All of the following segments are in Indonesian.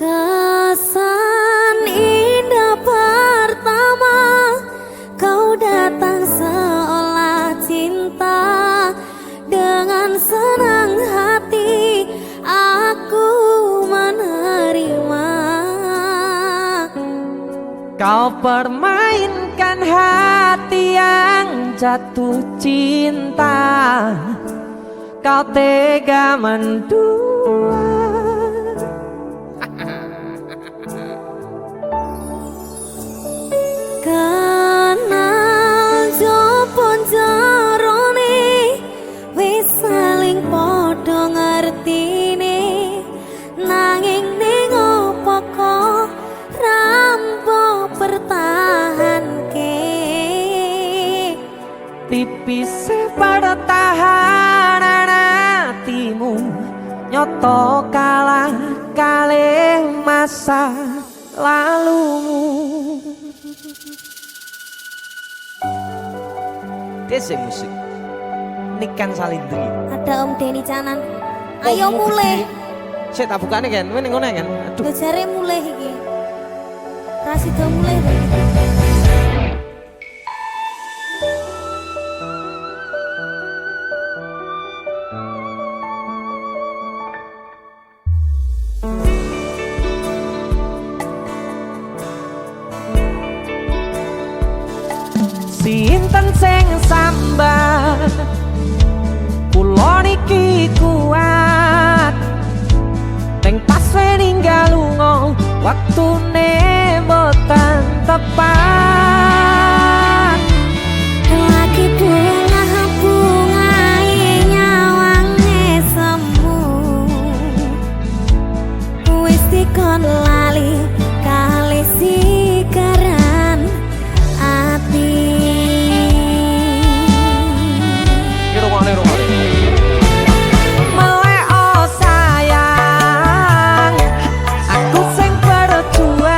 Kesan indah pertama kau datang seolah cinta. Dengan senang hati aku menerima. Kau permainkan hati yang jatuh cinta. Kau tega mendua. Kenal jopon jarone wis saling padha ngertine. Nanging ning opo kok rampok pertahanke. Tipis pertahanan hatimu nyoto kalah kalih masa lalumu. Desi musik Niken Salindri. Ada Om Denny Canan. Ayo mulai. Saya tak bukane kan, ini ngono kan. Aduh. Lho jare mulai iki. Rasido mulai. Sinten sing sambat kula niki kuat ning pas ninggal lunga waktune boten tepat. Lagi bunga nyawange semu wis dikon lali kali sikaran ati. Melek oh sayang, aku sing berjuang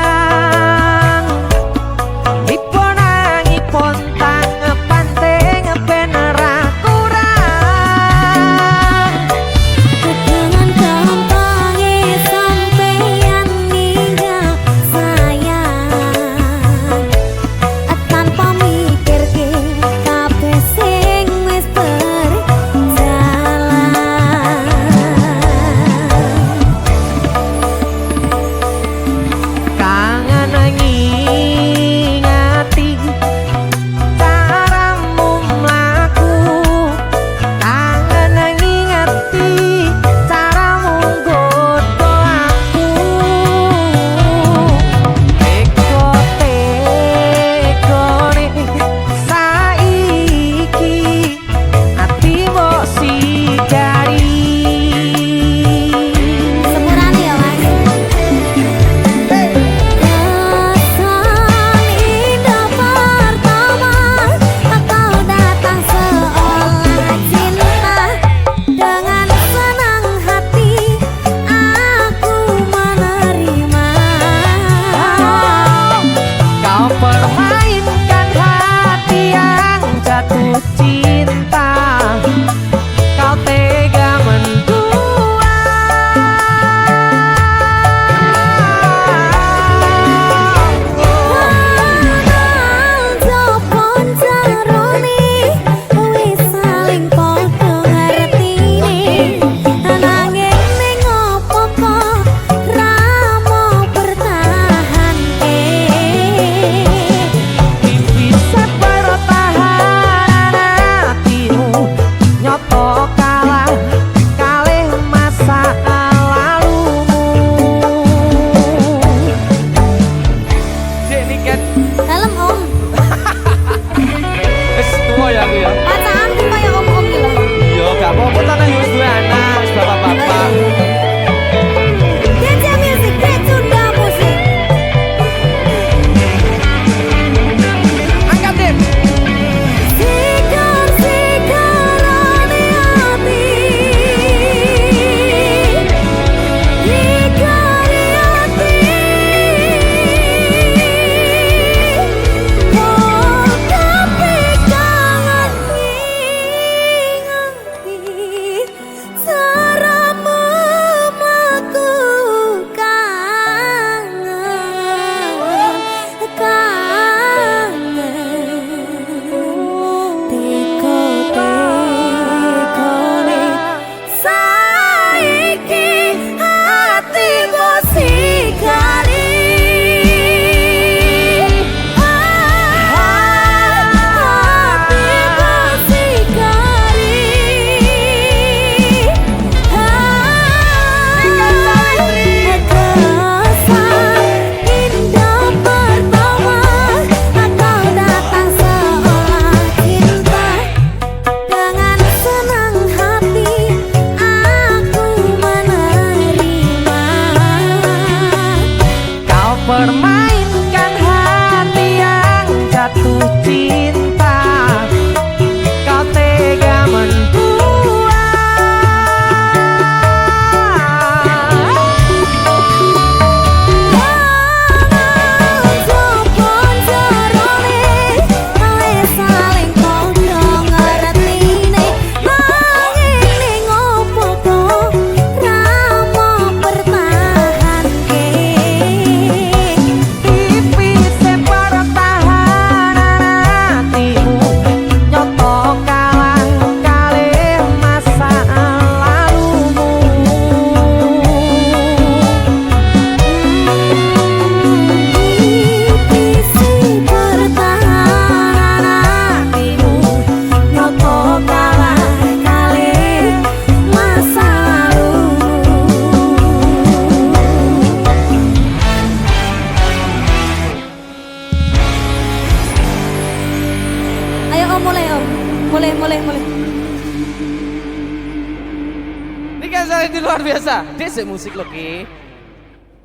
ini luar biasa. Dek musik lo Ki.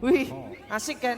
Wih, asik kan?